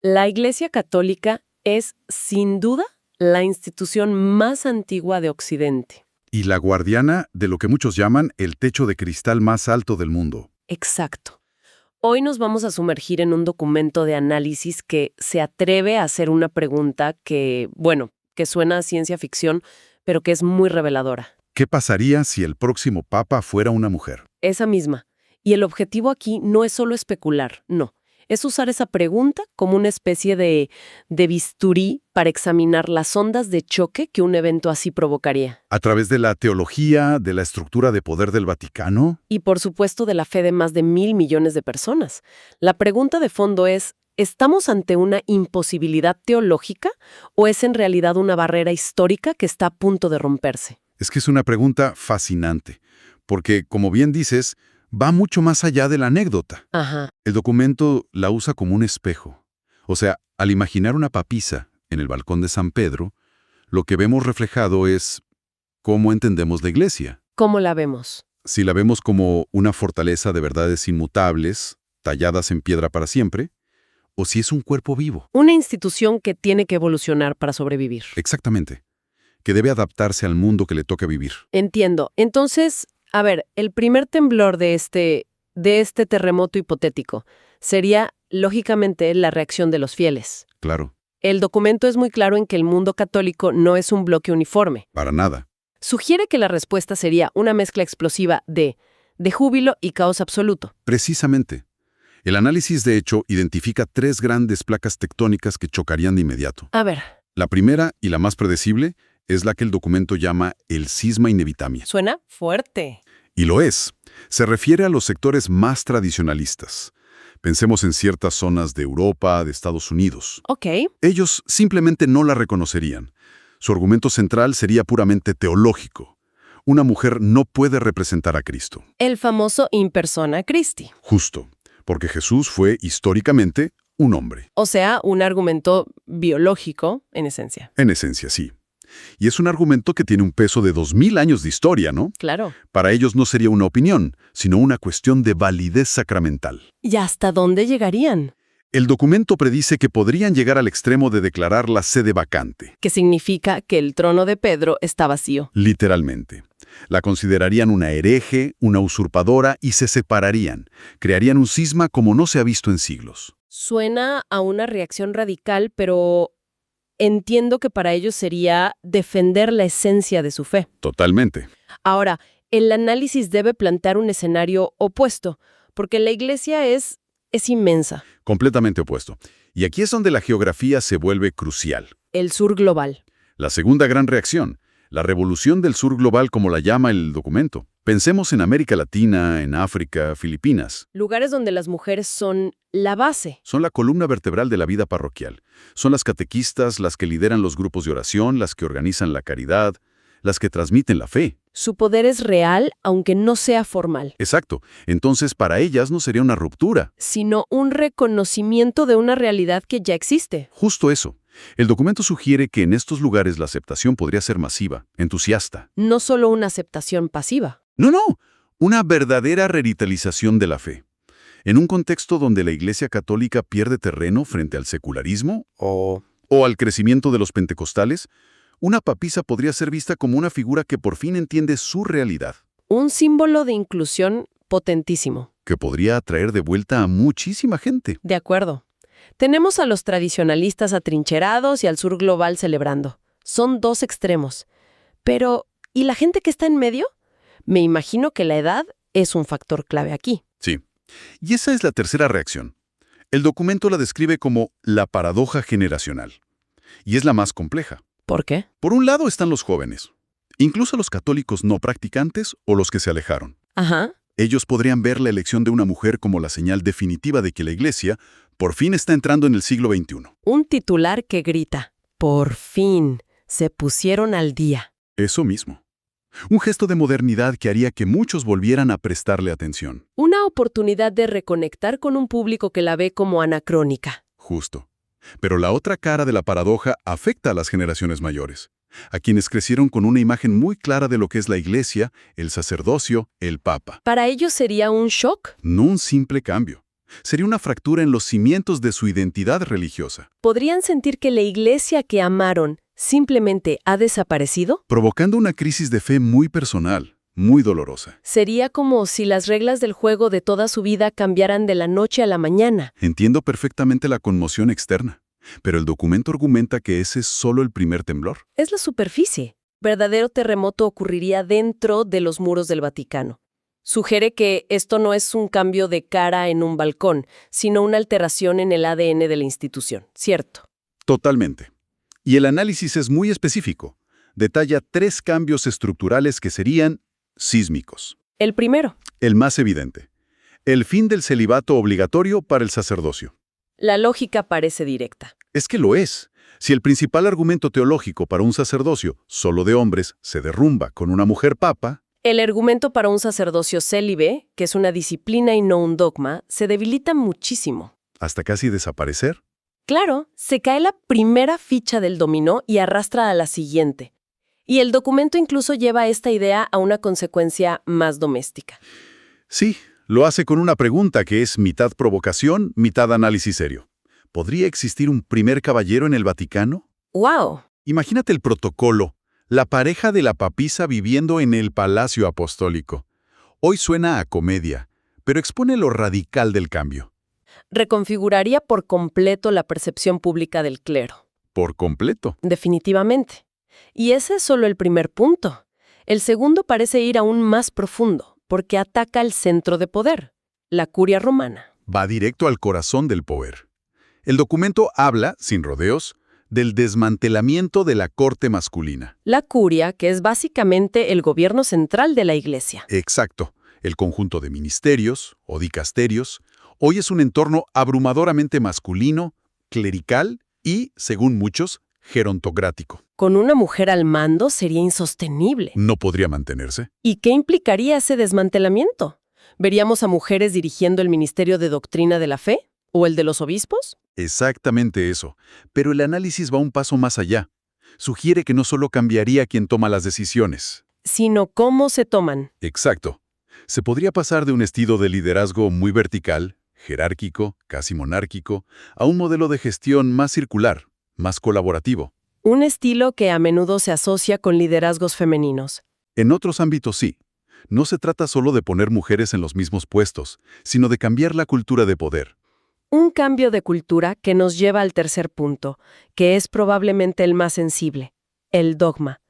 La Iglesia Católica es, sin duda, la institución más antigua de Occidente. Y la guardiana de lo que muchos llaman el techo de cristal más alto del mundo. Exacto. Hoy nos vamos a sumergir en un documento de análisis que se atreve a hacer una pregunta que, bueno, que suena a ciencia ficción, pero que es muy reveladora. ¿Qué pasaría si el próximo papa fuera una mujer? Esa misma. Y el objetivo aquí no es solo especular, no. Es usar esa pregunta como una especie de bisturí para examinar las ondas de choque que un evento así provocaría. ¿A través de la teología, de la estructura de poder del Vaticano? Y por supuesto de la fe de más de 1.000 millones de personas. La pregunta de fondo es, ¿estamos ante una imposibilidad teológica o es en realidad una barrera histórica que está a punto de romperse? Es que es una pregunta fascinante, porque, como bien dices, va mucho más allá de la anécdota. Ajá. El documento la usa como un espejo. O sea, al imaginar una papisa en el balcón de San Pedro, lo que vemos reflejado es cómo entendemos la Iglesia. ¿Cómo la vemos? Si la vemos como una fortaleza de verdades inmutables, talladas en piedra para siempre, o si es un cuerpo vivo. Una institución que tiene que evolucionar para sobrevivir. Exactamente. Que debe adaptarse al mundo que le toca vivir. Entiendo. Entonces, a ver, el primer temblor de este terremoto hipotético sería, lógicamente, la reacción de los fieles. Claro. El documento es muy claro en que el mundo católico no es un bloque uniforme. Para nada. Sugiere que la respuesta sería una mezcla explosiva de júbilo y caos absoluto. Precisamente. El análisis, de hecho, identifica 3 grandes placas tectónicas que chocarían de inmediato. A ver, La primera, y la más predecible, es la que el documento llama el cisma inevitamia. suena fuerte. Y lo es. Se refiere a los sectores más tradicionalistas. Pensemos en ciertas zonas de Europa, de Estados Unidos. Ok. Ellos simplemente no la reconocerían. Su argumento central sería puramente teológico. Una mujer no puede representar a Cristo. El famoso in persona Christi. Justo, porque Jesús fue históricamente un hombre. O sea, un argumento biológico, en esencia. En esencia, sí. Y es un argumento que tiene un peso de 2000 años de historia, ¿no? Claro. Para ellos no sería una opinión, sino una cuestión de validez sacramental. ¿Y hasta dónde llegarían? El documento predice que podrían llegar al extremo de declarar la sede vacante. Que significa que el trono de Pedro está vacío. Literalmente. La considerarían una hereje, una usurpadora y se separarían. Crearían un cisma como no se ha visto en siglos. Suena a una reacción radical, pero entiendo que para ellos sería defender la esencia de su fe. Totalmente. Ahora, el análisis debe plantear un escenario opuesto, porque la Iglesia es inmensa. Completamente opuesto. Y aquí es donde la geografía se vuelve crucial. El sur global. La segunda gran reacción, la revolución del sur global como la llama el documento. Pensemos en América Latina, en África, Filipinas. Lugares donde las mujeres son la base. Son la columna vertebral de la vida parroquial. Son las catequistas, las que lideran los grupos de oración, las que organizan la caridad, las que transmiten la fe. Su poder es real, aunque no sea formal, Exacto. Entonces, para ellas no sería una ruptura. sino un reconocimiento de una realidad que ya existe. Justo eso. El documento sugiere que en estos lugares la aceptación podría ser masiva, entusiasta. No solo una aceptación pasiva. No, una verdadera revitalización de la fe. En un contexto donde la Iglesia Católica pierde terreno frente al secularismo o al crecimiento de los pentecostales, una papisa podría ser vista como una figura que por fin entiende su realidad, Un símbolo de inclusión potentísimo. que podría atraer de vuelta a muchísima gente. De acuerdo. Tenemos a los tradicionalistas atrincherados y al sur global celebrando. Son dos extremos. Pero, ¿y la gente que está en medio? Me imagino que la edad es un factor clave aquí. Sí. Y esa es la tercera reacción. El documento la describe como la paradoja generacional. Y es la más compleja. ¿Por qué? Por un lado están los jóvenes, incluso los católicos no practicantes o los que se alejaron. Ajá. Ellos podrían ver la elección de una mujer como la señal definitiva de que la Iglesia por fin está entrando en el siglo XXI. Un titular que grita, por fin, se pusieron al día. Eso mismo. Un gesto de modernidad que haría que muchos volvieran a prestarle atención. Una oportunidad de reconectar con un público que la ve como anacrónica. Justo. Pero la otra cara de la paradoja afecta a las generaciones mayores, a quienes crecieron con una imagen muy clara de lo que es la Iglesia, el sacerdocio, el Papa. ¿Para ellos sería un shock? No un simple cambio. Sería una fractura en los cimientos de su identidad religiosa, ¿Podrían sentir que la iglesia que amaron simplemente ha desaparecido? provocando una crisis de fe muy personal, muy dolorosa. Sería como si las reglas del juego de toda su vida cambiaran de la noche a la mañana. Entiendo perfectamente la conmoción externa, pero el documento argumenta que ese es solo el primer temblor. Es la superficie. Verdadero terremoto ocurriría dentro de los muros del Vaticano. Sugiere que esto no es un cambio de cara en un balcón, sino una alteración en el ADN de la institución, ¿cierto? Totalmente. Y el análisis es muy específico. Detalla 3 cambios estructurales que serían sísmicos. El primero, El más evidente. El fin del celibato obligatorio para el sacerdocio. la lógica parece directa. Es que lo es. Si el principal argumento teológico para un sacerdocio, solo de hombres, se derrumba con una mujer papa, El argumento para un sacerdocio célibe, que es una disciplina y no un dogma, se debilita muchísimo. hasta casi desaparecer, Claro, se cae la primera ficha del dominó y arrastra a la siguiente. Y el documento incluso lleva esta idea a una consecuencia más doméstica. sí, lo hace con una pregunta que es mitad provocación, mitad análisis serio. ¿Podría existir un primer caballero en el Vaticano? ¡Wow! Imagínate el protocolo, la pareja de la papisa viviendo en el Palacio Apostólico. Hoy suena a comedia, pero expone lo radical del cambio. Reconfiguraría por completo la percepción pública del clero. Por completo. Definitivamente. Y ese es solo el primer punto. El segundo parece ir aún más profundo, porque ataca el centro de poder, la curia romana. Va directo al corazón del poder. El documento habla, sin rodeos, del desmantelamiento de la corte masculina. La curia, que es básicamente el gobierno central de la iglesia. Exacto. El conjunto de ministerios o dicasterios hoy es un entorno abrumadoramente masculino, clerical y, según muchos, gerontocrático. Con una mujer al mando sería insostenible. No podría mantenerse. ¿Y qué implicaría ese desmantelamiento? ¿Veríamos a mujeres dirigiendo el Ministerio de Doctrina de la Fe? ¿O el de los obispos? Exactamente eso. Pero el análisis va un paso más allá. Sugiere que no solo cambiaría quien toma las decisiones. Sino cómo se toman. Exacto. Se podría pasar de un estilo de liderazgo muy vertical, jerárquico, casi monárquico, a un modelo de gestión más circular, más colaborativo. Un estilo que a menudo se asocia con liderazgos femeninos. En otros ámbitos sí. No se trata solo de poner mujeres en los mismos puestos, sino de cambiar la cultura de poder. Un cambio de cultura que nos lleva al tercer punto, que es probablemente el más sensible, el dogma.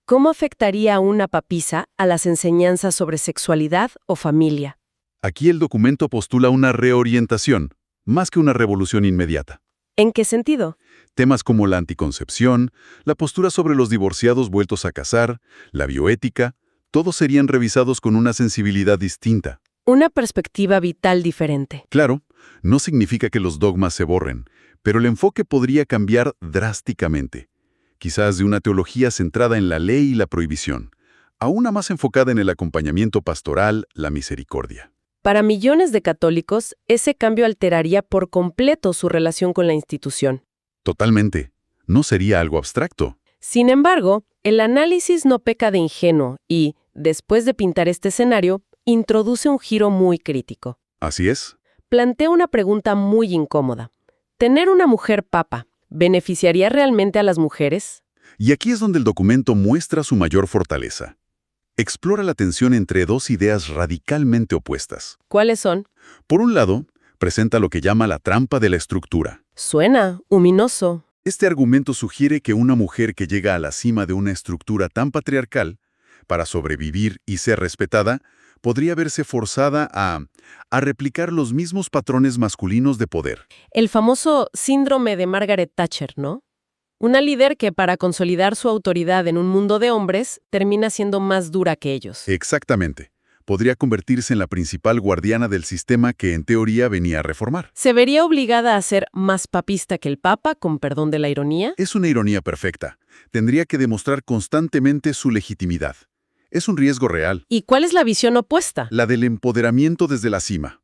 ¿Cómo afectaría a una papisa a las enseñanzas sobre sexualidad o familia? Aquí el documento postula una reorientación, más que una revolución inmediata. ¿En qué sentido? Temas como la anticoncepción, la postura sobre los divorciados vueltos a casar, la bioética, todos serían revisados con una sensibilidad distinta. Una perspectiva vital diferente. Claro, no significa que los dogmas se borren, pero el enfoque podría cambiar drásticamente. Quizás de una teología centrada en la ley y la prohibición, a una más enfocada en el acompañamiento pastoral, la misericordia. Para millones de católicos, ese cambio alteraría por completo su relación con la institución. Totalmente. No sería algo abstracto. Sin embargo, el análisis no peca de ingenuo y, después de pintar este escenario, introduce un giro muy crítico. Así es. Plantea una pregunta muy incómoda. ¿Tener una mujer papa beneficiaría realmente a las mujeres? Y aquí es donde el documento muestra su mayor fortaleza. Explora la tensión entre dos ideas radicalmente opuestas. ¿Cuáles son? Por un lado, presenta lo que llama la trampa de la estructura. Suena ominoso. Este argumento sugiere que una mujer que llega a la cima de una estructura tan patriarcal, para sobrevivir y ser respetada, podría verse forzada a replicar los mismos patrones masculinos de poder. El famoso síndrome de Margaret Thatcher, ¿no? Una líder que para consolidar su autoridad en un mundo de hombres termina siendo más dura que ellos. Exactamente. Podría convertirse en la principal guardiana del sistema que en teoría venía a reformar. ¿Se vería obligada a ser más papista que el Papa, con perdón de la ironía? Es una ironía perfecta. Tendría que demostrar constantemente su legitimidad. Es un riesgo real. ¿Y cuál es la visión opuesta? La del empoderamiento desde la cima.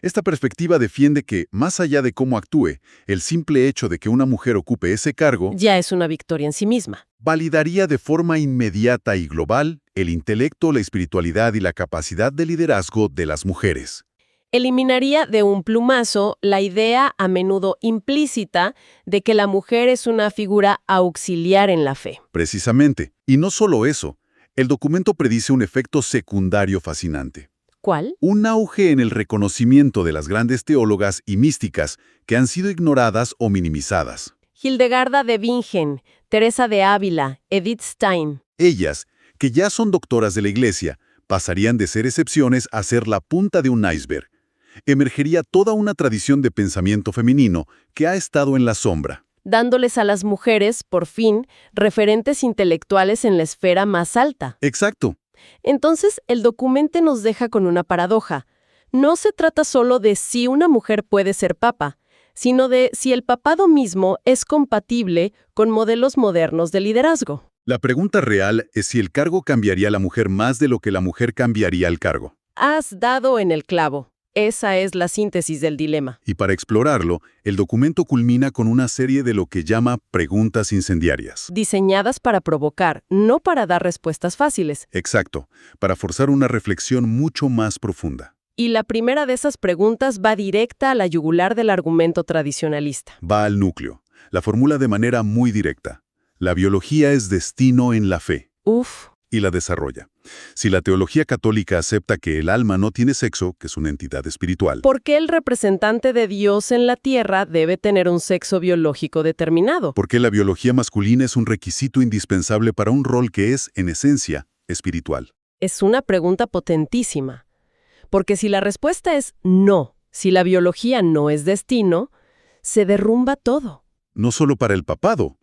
Esta perspectiva defiende que, más allá de cómo actúe, el simple hecho de que una mujer ocupe ese cargo Ya es una victoria en sí misma. validaría de forma inmediata y global el intelecto, la espiritualidad y la capacidad de liderazgo de las mujeres. Eliminaría de un plumazo la idea a menudo implícita de que la mujer es una figura auxiliar en la fe. Precisamente. Y no solo eso, el documento predice un efecto secundario fascinante. ¿Cuál? Un auge en el reconocimiento de las grandes teólogas y místicas que han sido ignoradas o minimizadas. Hildegarda de Bingen, Teresa de Ávila, Edith Stein. Ellas, que ya son doctoras de la Iglesia, pasarían de ser excepciones a ser la punta de un iceberg. Emergería toda una tradición de pensamiento femenino que ha estado en la sombra. Dándoles a las mujeres, por fin, referentes intelectuales en la esfera más alta. Exacto. Entonces, el documento nos deja con una paradoja. No se trata solo de si una mujer puede ser papa, sino de si el papado mismo es compatible con modelos modernos de liderazgo. La pregunta real es si el cargo cambiaría a la mujer más de lo que la mujer cambiaría al cargo. Has dado en el clavo. Esa es la síntesis del dilema. Y para explorarlo, el documento culmina con una serie de lo que llama preguntas incendiarias. Diseñadas para provocar, no para dar respuestas fáciles. Exacto, para forzar una reflexión mucho más profunda. Y la primera de esas preguntas va directa a la yugular del argumento tradicionalista. Va al núcleo. La formula de manera muy directa. La biología es destino en la fe. Uf. Y la desarrolla. Si la teología católica acepta que el alma no tiene sexo, que es una entidad espiritual, ¿Por qué el representante de Dios en la tierra debe tener un sexo biológico determinado? ¿por qué la biología masculina es un requisito indispensable para un rol que es, en esencia, espiritual? Es una pregunta potentísima. Porque si la respuesta es no, si la biología no es destino, se derrumba todo. No solo para el papado,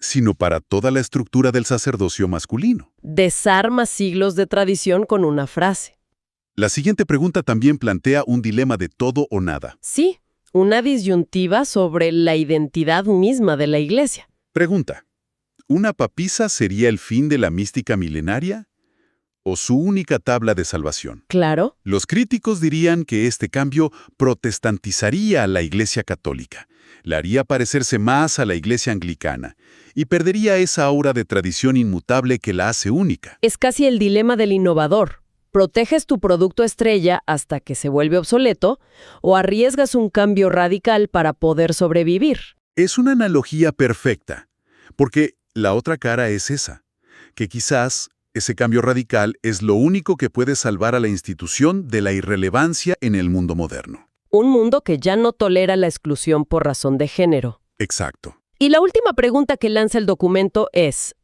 sino para toda la estructura del sacerdocio masculino. Desarma siglos de tradición con una frase. La siguiente pregunta también plantea un dilema de todo o nada. Sí, una disyuntiva sobre la identidad misma de la Iglesia. Pregunta: ¿una papisa sería el fin de la mística milenaria o su única tabla de salvación? Claro. Los críticos dirían que este cambio protestantizaría a la Iglesia católica, la haría parecerse más a la Iglesia anglicana y perdería esa aura de tradición inmutable que la hace única. Es casi el dilema del innovador. ¿Proteges tu producto estrella hasta que se vuelve obsoleto o arriesgas un cambio radical para poder sobrevivir? Es una analogía perfecta, porque la otra cara es esa, que quizás ese cambio radical es lo único que puede salvar a la institución de la irrelevancia en el mundo moderno. Un mundo que ya no tolera la exclusión por razón de género. Exacto. Y la última pregunta que lanza el documento es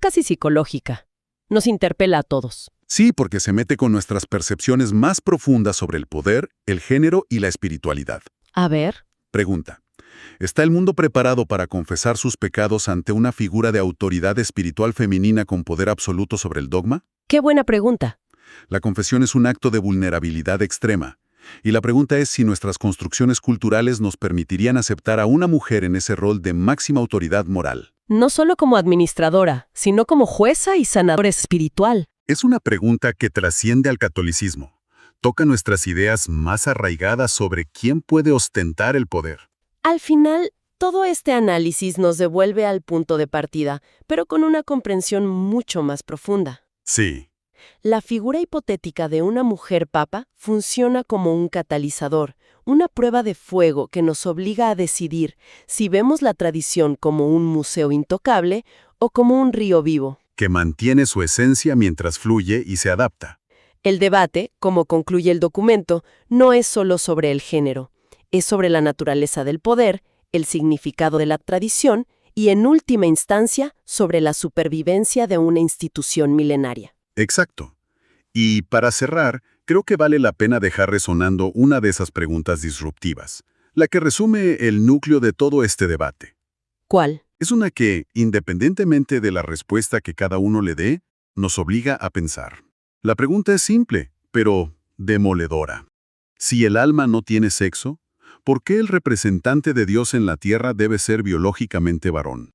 casi psicológica. Nos interpela a todos. Sí, porque se mete con nuestras percepciones más profundas sobre el poder, el género y la espiritualidad. A ver. Pregunta: ¿está el mundo preparado para confesar sus pecados ante una figura de autoridad espiritual femenina con poder absoluto sobre el dogma? Qué buena pregunta. La confesión es un acto de vulnerabilidad extrema. Y la pregunta es si nuestras construcciones culturales nos permitirían aceptar a una mujer en ese rol de máxima autoridad moral. No solo como administradora, sino como jueza y sanadora espiritual. Es una pregunta que trasciende al catolicismo. Toca nuestras ideas más arraigadas sobre quién puede ostentar el poder. Al final, todo este análisis nos devuelve al punto de partida, pero con una comprensión mucho más profunda. Sí. La figura hipotética de una mujer papa funciona como un catalizador, una prueba de fuego que nos obliga a decidir si vemos la tradición como un museo intocable o como un río vivo. Que mantiene su esencia mientras fluye y se adapta. El debate, como concluye el documento, no es solo sobre el género, es sobre la naturaleza del poder, el significado de la tradición y, en última instancia, sobre la supervivencia de una institución milenaria. Exacto. Y para cerrar, creo que vale la pena dejar resonando una de esas preguntas disruptivas, la que resume el núcleo de todo este debate. ¿Cuál? Es una que, independientemente de la respuesta que cada uno le dé, nos obliga a pensar. La pregunta es simple, pero demoledora. Si el alma no tiene sexo, ¿por qué el representante de Dios en la tierra debe ser biológicamente varón?